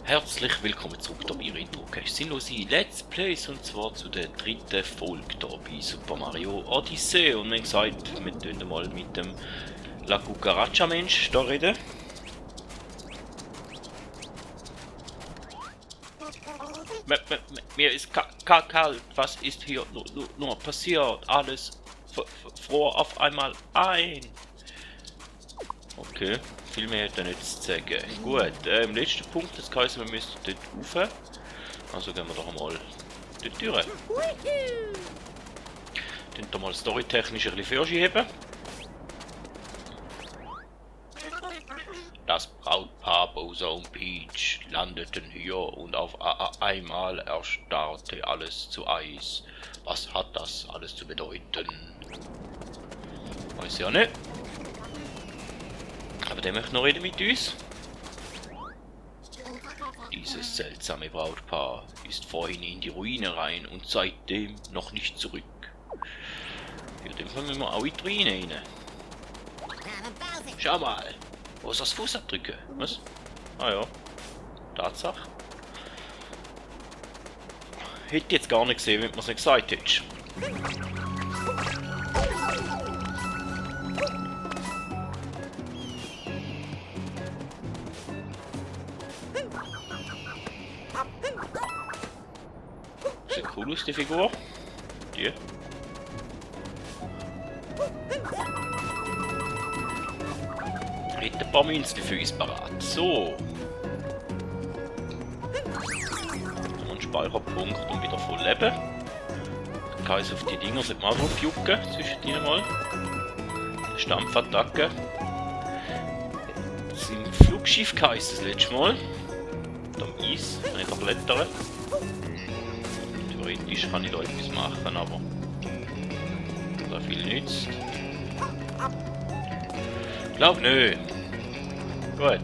Herzlich willkommen zurück hier bei Retrocast Sinnlose Let's Plays, und zwar zu der dritten Folge hier bei Super Mario Odyssey. Und wir haben gesagt, wir tun mal mit dem La Cucaracha Mensch da reden. Mir ist kalt, was ist hier nur passiert? Alles fror auf einmal ein. Okay, viel mehr hat er nicht zu sagen. Gut, im letzten Punkt, das heisst, wir müssen dort rauf. Also gehen wir doch mal dort durch. Dann da mal storytechnisch ein bisschen vorschieben. Das Brautpaar Bowser und Peach landeten hier und auf einmal erstarrte alles zu Eis. Was hat das alles zu bedeuten? Weiß ja nicht. Aber der möchte noch reden mit uns. Dieses seltsame Brautpaar ist vorhin in die Ruine rein und seitdem noch nicht zurück. Ja, dem müssen wir auch in die Ruine rein. Schau mal, wo ist das Fußabdrücke? Was? Ah ja, Tatsache. Hätte jetzt gar nicht gesehen, wenn man es nicht gesagt hätte. Sieht cool aus, die Figur. Die. Hat ein paar Münzen für uns parat. So. Noch einen Speicherpunkt und wieder voll leben. Dann kann ich auf die Dinger sollte man auch drauf jucken. Zwischendrin mal. Stampfattacke. Das sind Flugschiff geheißen das letzte Mal. Am Eis, nicht am Blättern. Theoretisch kann ich da etwas machen, aber da viel nützt. Glaub nö. Gut.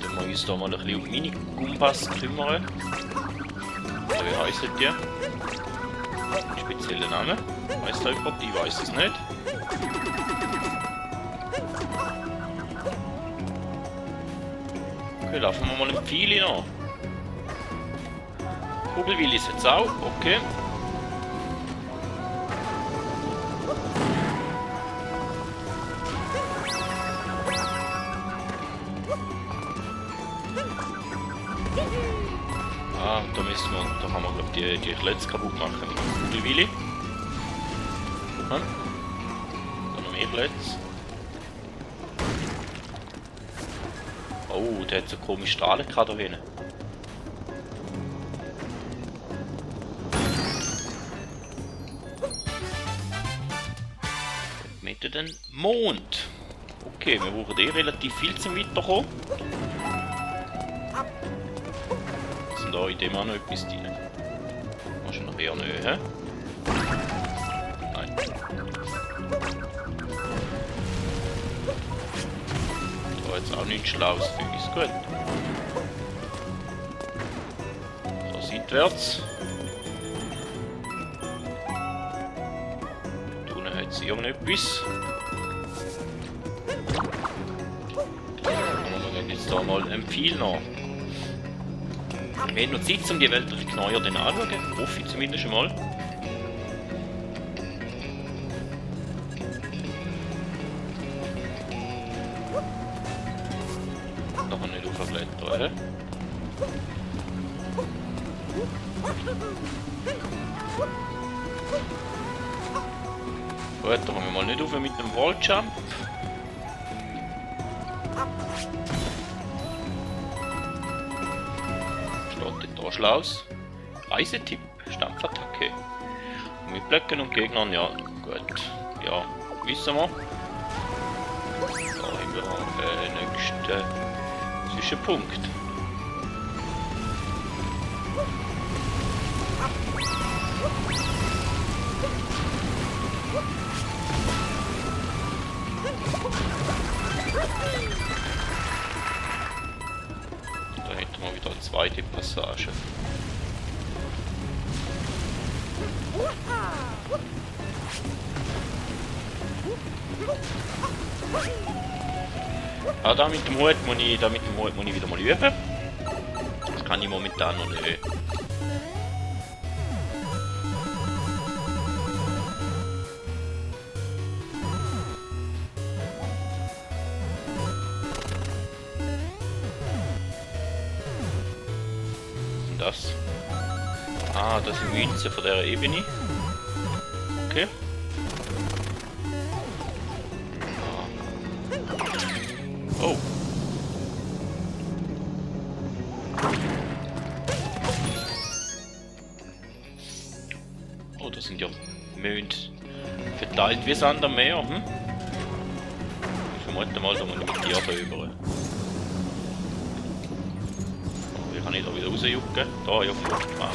Dann wir uns da mal ein bisschen um Mini-Gumpas kümmern. So, wie heisst die? Spezieller Name. Weiss da jemand? Ich weiß es nicht. Okay, laufen wir mal im Pfeil noch. Kugelwilli ist jetzt auch, okay. Ah, da müssen wir, da kann man glaube die Klötze kaputt machen mit dem Kugelwilli. Hm? Da noch mehr Klötze. Oh, der hat so komische Strahlen gerade da hinten. Mit den Mond. Okay, wir brauchen relativ viel zum Weiterkommen. Sind da in dem auch noch etwas drin? Wahrscheinlich eher nicht, hä? Nein. Da jetzt auch nichts Schlaues für uns. Gut. So, seitwärts. Da unten hat es irgendetwas. Wir gehen jetzt da mal einen Pfeil nach. Wir haben noch Zeit, um die weltlichen Knäuer dann anzuschauen. Hoffe ich zumindest schon mal. Noch nicht aufblättern, oder? Gut, da kommen wir mal nicht rauf mit dem Walljump. Steht da Schlaus. Reisetipp, Stampfattacke. Mit Blöcken und Gegnern, ja, gut. Ja, wissen wir. Da haben wir den nächsten Zwischenpunkt. Da hätten wir wieder eine zweite Passage. Ah, da mit dem Hut muss ich wieder mal üben. Das kann ich momentan noch nicht. Das. Ah, das sind Münzen von der Ebene. Okay. Oh. Oh, das sind ja Münzen verteilt wie Sand am Meer. Hm? Ich vermute mal, da muss ich mit dir rüber. Wie kann ich da wieder rausjucken? Da, ja, ah.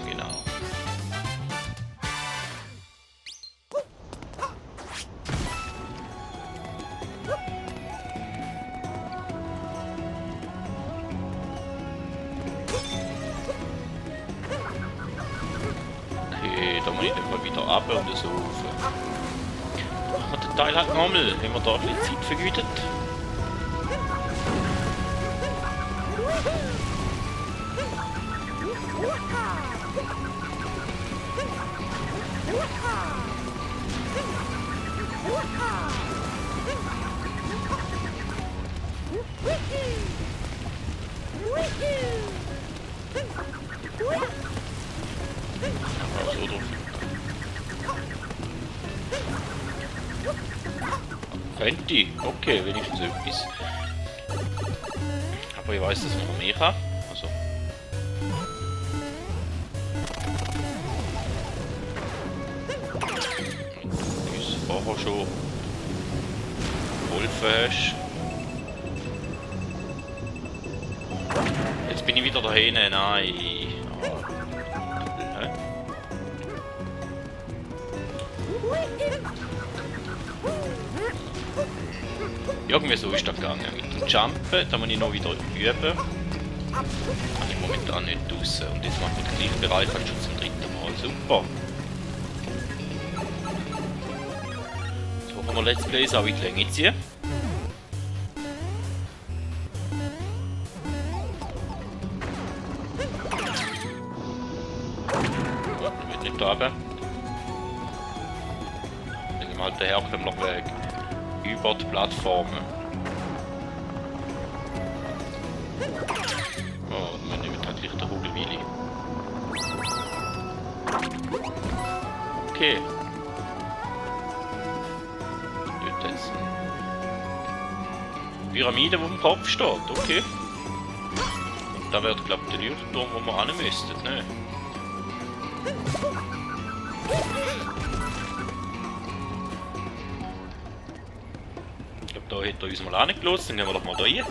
Genau. Okay, da muss ich dann mal wieder runter und so rauf. Machen wir den Teil halt nochmal, haben wir da ein bisschen Zeit vergütet. So drauf. Fenty, okay, wenigstens etwas. Aber ich weiß, dass man noch mehr kann. Also. Wie du uns vorher schon geholfen hast. Jetzt bin ich wieder dahin, nein. Irgendwie so ist das gegangen. Mit dem Jumpen, da muss ich noch wieder üben. Kann ich momentan nicht draussen. Und jetzt mache ich den gleichen Bereich schon zum dritten Mal. Super. So kann man Let's Plays auch in die Länge ziehen. Ich will nicht da runter. Dann gehen wir halt den Herkömmlerweg. Über die Plattformen. Oh, wir nehmen halt gleich den Kugelwilli. Okay. Dort jetzt eine Pyramide, die auf dem Kopf steht. Okay. Und da wäre, glaube ich, der Leuchtturm, wo wir hin müssten, ne? Da hat er uns mal angelassen, dann gehen wir doch mal da rein.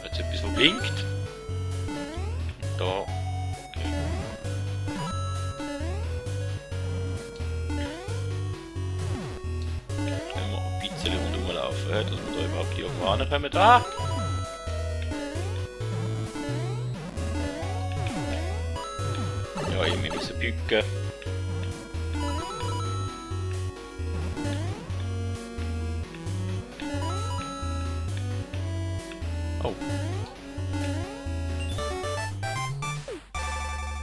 Jetzt etwas, was blinkt. Da. Okay. Können wir ein bisschen rundherum laufen, dass wir da überhaupt irgendwo ankommen. Ah! Ja, wir müssen bücken. Oh.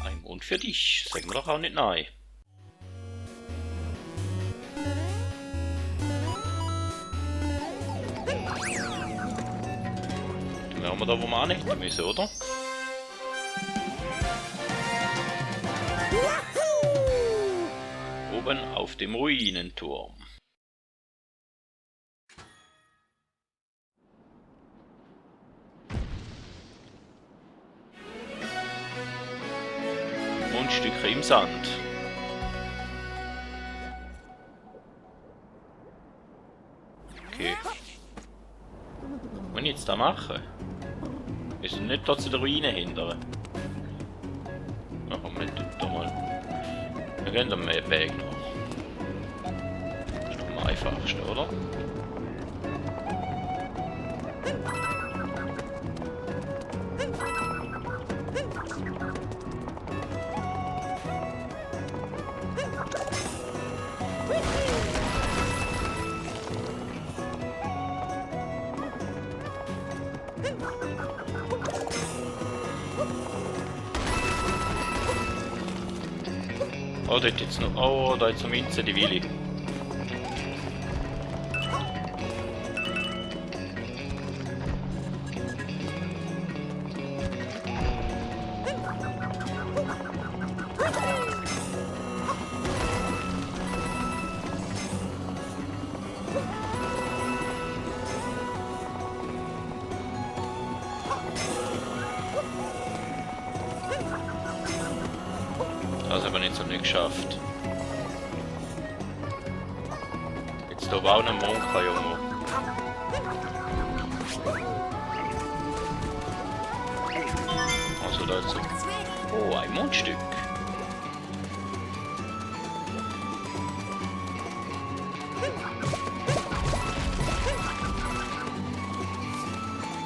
Ein Mond für dich. Sagen wir doch auch nicht nein. Dann wären wir da, wo wir auch nicht müssen, oder? Oben auf dem Ruinenturm. Mundstücke im Sand. Okay. Was ich jetzt da machen? Ist nicht da zu der Ruine hindern. Ja, komm, wir tun da mal. Wir gehen am Weg noch. Das ist doch mal einfachste, oder? Oh, dort jetzt noch. Oh, da jetzt noch Minze, die Willi. Das haben wir jetzt noch nicht geschafft. Jetzt da war auch ein Monka, Junge. Also da jetzt so. Oh, ein Mundstück.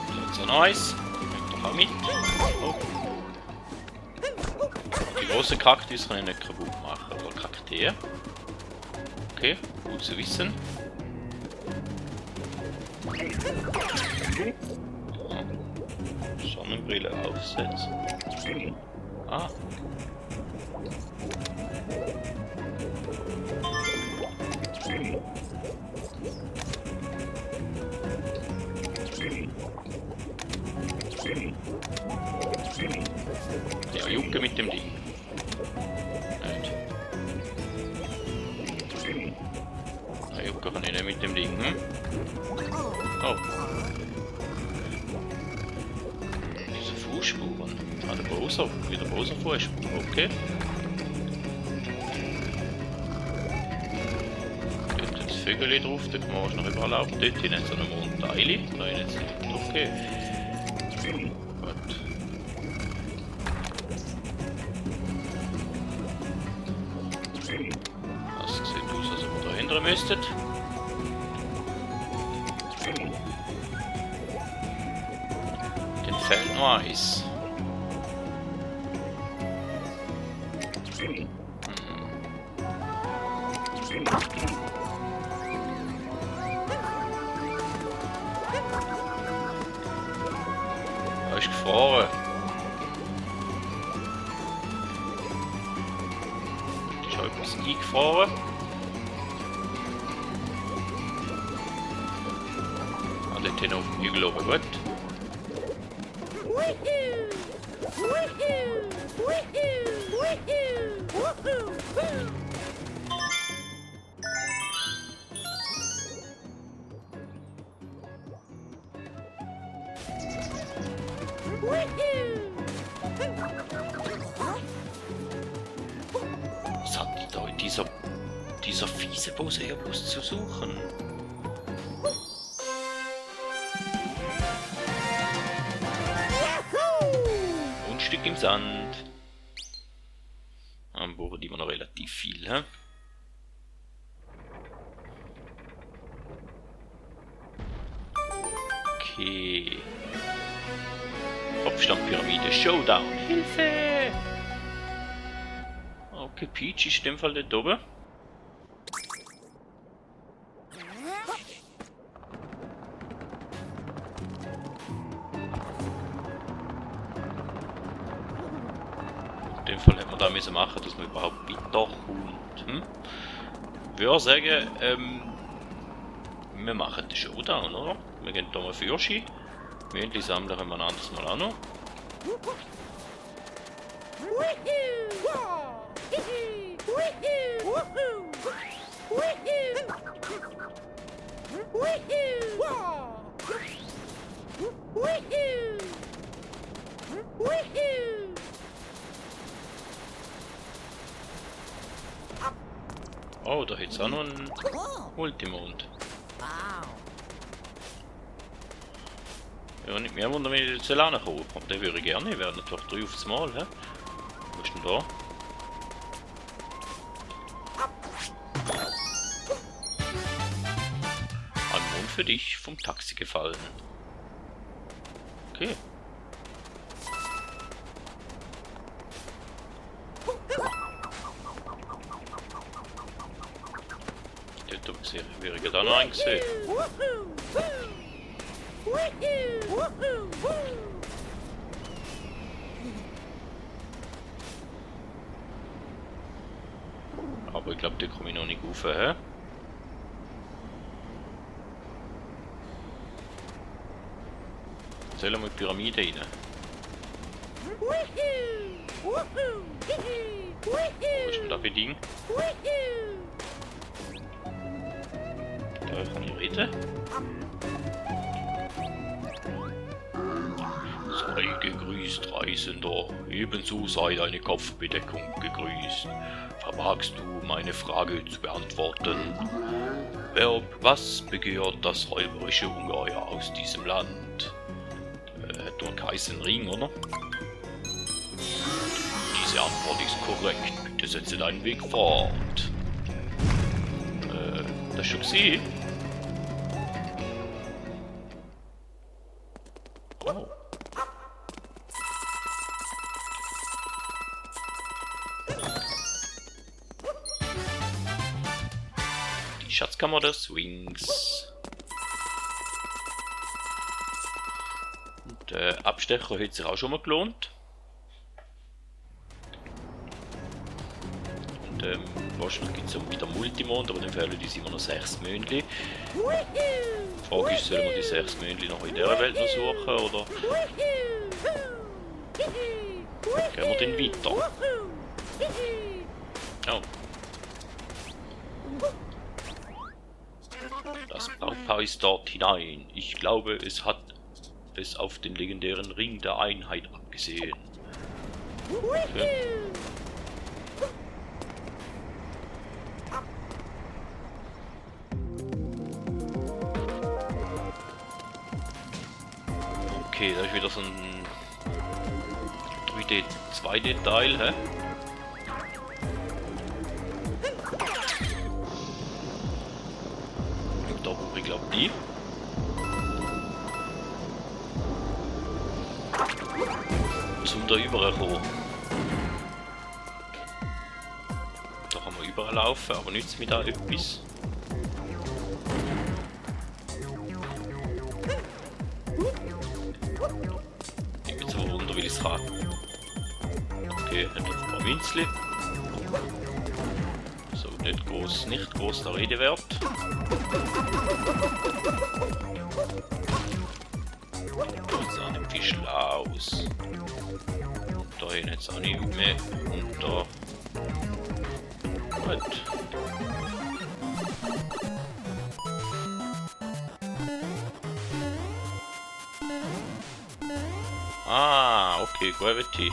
Das ist so nice. Nimmt doch auch mit. Oh. Die großen Kaktus kann ich nicht kaputt machen, aber Kakteen. Okay, gut zu wissen. Ja. Sonnenbrille aufsetzen. Ah. Ja, Jucke mit dem Ding. Nicht. Ja, Jucke kann ich nicht mit dem Ding, hm? Oh. Diese Fußspuren. Ah, der Bowser. Wieder Bowser Fußspuren. Okay. Dort das Vögel drauf, da kann man noch überall auf. Dort hinten so eine Mondteile. Da jetzt nicht. Okay. Gut. Das sieht aus, als ob wir da hindern müsstet. Den fehlt noch eins. Da ist gefroren. Ist auch etwas eingefroren. Ah, dort hin auf dem Hügel oben, gut. Was hat die da in dieser fiese Pose ja bloß zu suchen? Ein Stück im Sand. Dann brauchen die immer noch relativ viel, hä? Okay. Kopfstandpyramide, Showdown, Hilfe! Okay, Peach ist in dem Fall dort oben. In dem Fall hätten wir da müssen machen, dass man überhaupt weiterkommt. Ich würde sagen, wir machen den Showdown, oder? Wir gehen hier mal für Yoshi. Mündli sammeln wir ein anderes Mal auch noch. Oh, da hat es auch noch einen Multimond. Ja, nicht mehr wundern, wenn ich jetzt alleine komme. Den würde ich gerne, ich wäre natürlich 3 aufs Mal. Hä? Wo ist denn da? für dich vom Taxi gefallen. Okay. Da wäre ich da noch eingesehen. Aber ich glaube, da komme ich noch nicht rauf, hä? Sollen wir in die Pyramide rein? Was ist denn das für Ding? Da kann ich reden. Sei gegrüßt, Reisender. Ebenso sei deine Kopfbedeckung gegrüßt. Vermagst du meine Frage zu beantworten? Was begehrt das räuberische Ungeheuer aus diesem Land? Hätte einen heißen Ring, oder? Diese Antwort ist korrekt. Bitte setze deinen Weg fort. Das ist schon gesehen. Oh. Die Schatzkammer der Swings. Und der Abstecher hat sich auch schon mal gelohnt. Und wahrscheinlich gibt es wieder Multimond, aber dann fehlen uns immer noch 6 Männchen. Die Frage ist, sollen wir die 6 Männchen noch in dieser Welt noch suchen, oder gehen wir dann weiter? Oh. Das Brautpaar ist dort hinein. Ich glaube, es hat es auf den legendären Ring der Einheit abgesehen. Okay. Okay, da ist wieder so ein 3D 2D-Teil, hä? Da brauche ich glaube die. Zum da überkommen. Da kann man überall laufen, aber nützt mir da etwas. Ich bin so wunder, wie ich es kann. Okay, dann noch ein paar Winzli. So, nicht groß der Rede wert. Da sah ein Fischl aus. Und da hin jetzt auch nicht mehr. Und da. Gut. Ah, okay, Gravity.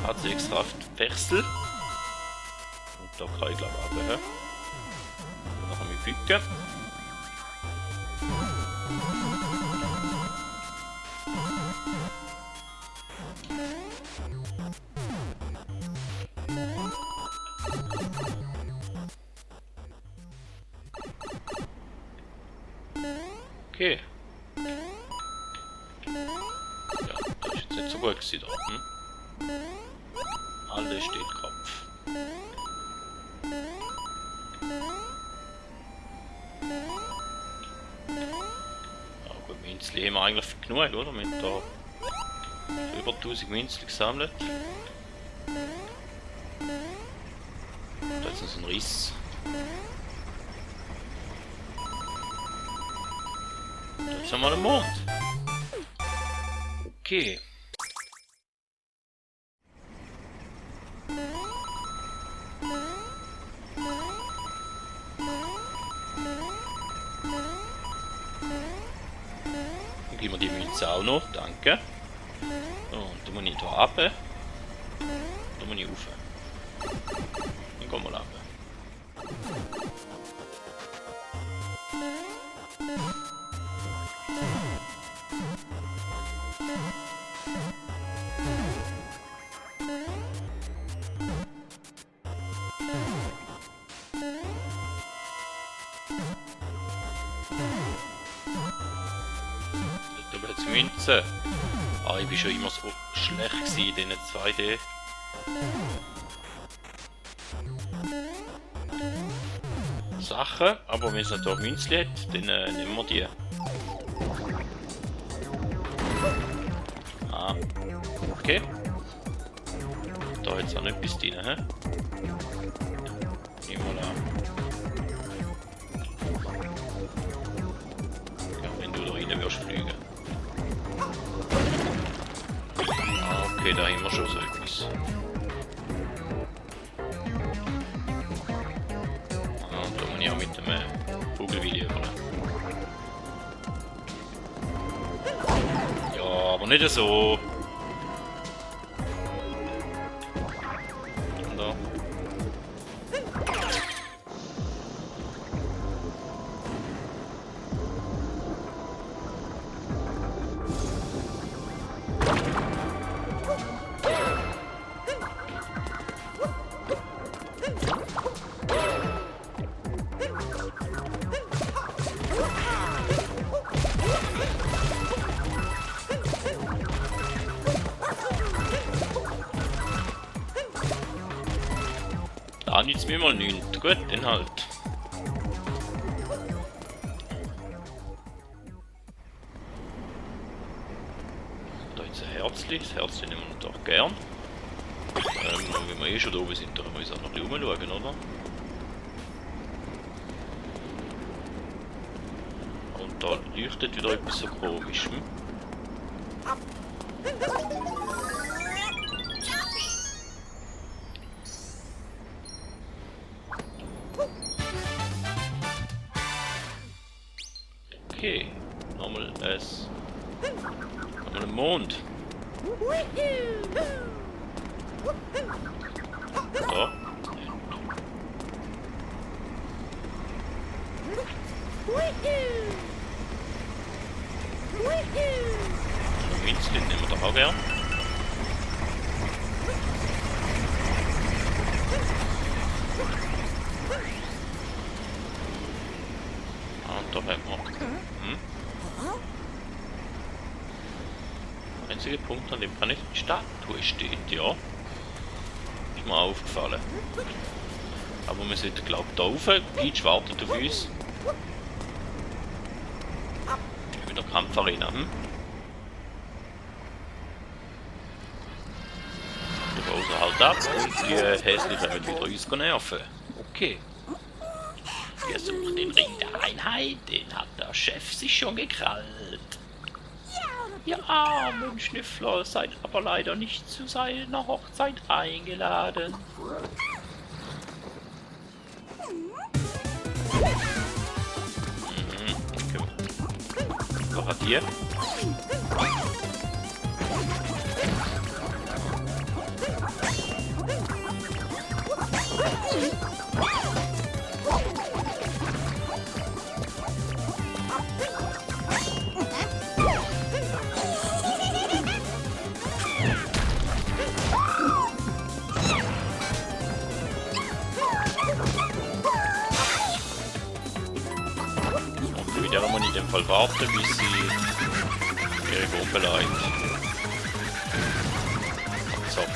Hat sie extra Wechsel. Und da kann ich glaube ich runter. Da kann ich bücken. Okay. Ja, das ist jetzt nicht so gut gewesen da. Alles steht Kopf. Ja gut, Münzli haben wir eigentlich genug, oder? Mit da über 1000 Münzli gesammelt. Da ist so ein Riss. Da ist einmal der Mond. Okay. Dann geben wir die Münze auch noch, danke. Und dann muss ich hier runter. Dann muss ich rauf. Dann gehen wir runter. Münzen. Ah, ich bin schon immer so schlecht in diesen 2D. Sachen, aber wenn es nicht hier Münzli hat, dann nehmen wir die. Ah, okay. Da hat es auch noch etwas drin, hä? Nehmen wir an. Ja, wenn du da rein wirst fliegen. Ah, okay, da haben wir schon so etwas. Ah, da muss ich auch mit dem Kugelwilli über. Ja, aber nicht so. Und da. Da nützt mir mal nichts. Gut, dann halt. Da jetzt ein Herzli. Das Herzli nehmen wir doch gern. Wenn wir eh schon da oben sind, dann können wir uns auch noch ein bisschen umschauen, oder? Und da leuchtet wieder etwas so komisch. Hm? Okay, nochmal ein Mond. Da. Münzli nehmen wir doch auch gern. Und da haben wir. Der einzige Punkt, an dem keine Statue steht, ja. Ist mir aufgefallen. Aber wir sollten, glaube ich, da rauf. Peach wartet auf uns. Wieder Kampfarena. Der Bowser halt ab und die Häslichen wird wieder uns nerven. Okay. Wir suchen den Ring der Einheit, den hat der Chef sich schon gekrallt. Ihr armen Schnüffler seid aber leider nicht zu seiner Hochzeit eingeladen. Okay. Was hat ihr? Der muss in dem Fall warten, bis sie ihre Bombe leitet. Zopf.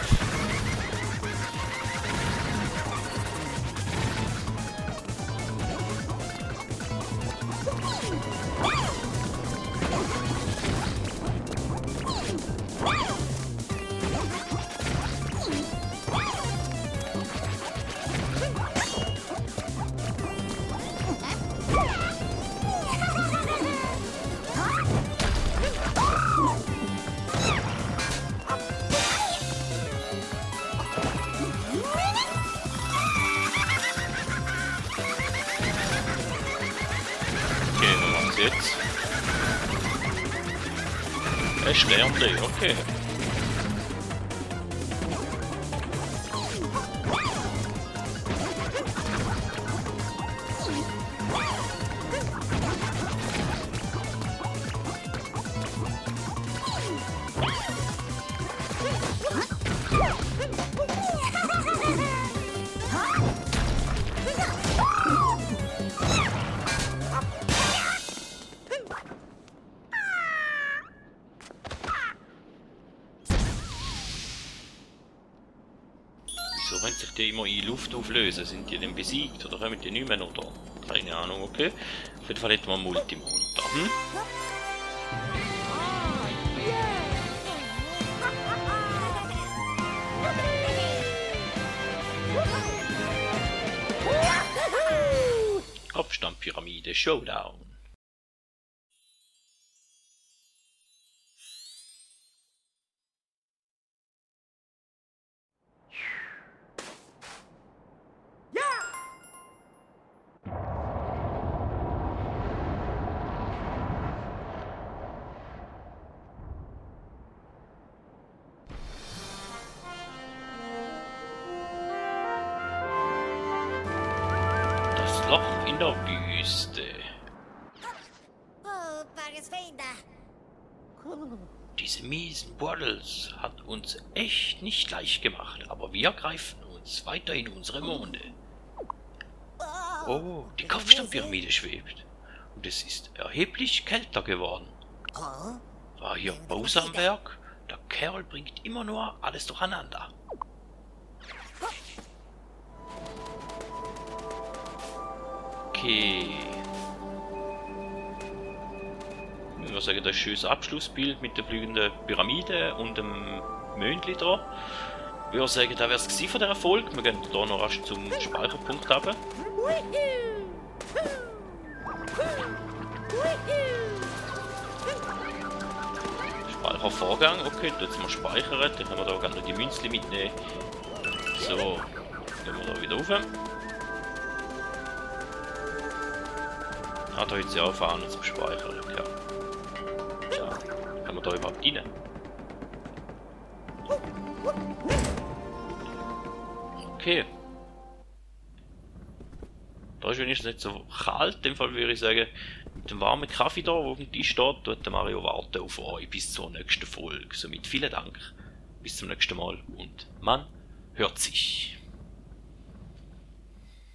Jetzt. Sternte, okay. Wieso, wenn sich die immer in Luft auflösen, sind die dann besiegt oder kommen die nicht mehr oder? Keine Ahnung, okay. Auf jeden Fall hätten wir einen Multimond da. Hm? Kopfstandpyramide Showdown. Das Loch in der Wüste. Oh, pares feina. Diese miesen Waddles hat uns echt nicht leicht gemacht, aber wir greifen uns weiter in unsere Monde. Oh, die Kopfstandpyramide schwebt. Und es ist erheblich kälter geworden. Oh, War hier Bowser am Werk? Der Kerl bringt immer nur alles durcheinander. Okay. Ich würde sagen, das ist ein schönes Abschlussbild mit der fliegenden Pyramide und dem Mondli da. Ich würde sagen, das wäre es von dieser Folge. Wir gehen hier noch rasch zum Speicherpunkt runter. Speichervorgang, okay, jetzt mal speichern, dann können wir da gerne die Münzli mitnehmen. So, gehen wir da wieder rauf. Ah, da hat sie auch Fahnen zum Speichern, ja. Ja, können wir da überhaupt rein? Okay. Da ist wenigstens nicht so kalt, in dem Fall würde ich sagen, mit dem warmen Kaffee da, der auf dem Tisch steht, tut der Mario warten auf euch bis zur nächsten Folge. Somit vielen Dank, bis zum nächsten Mal und man hört sich.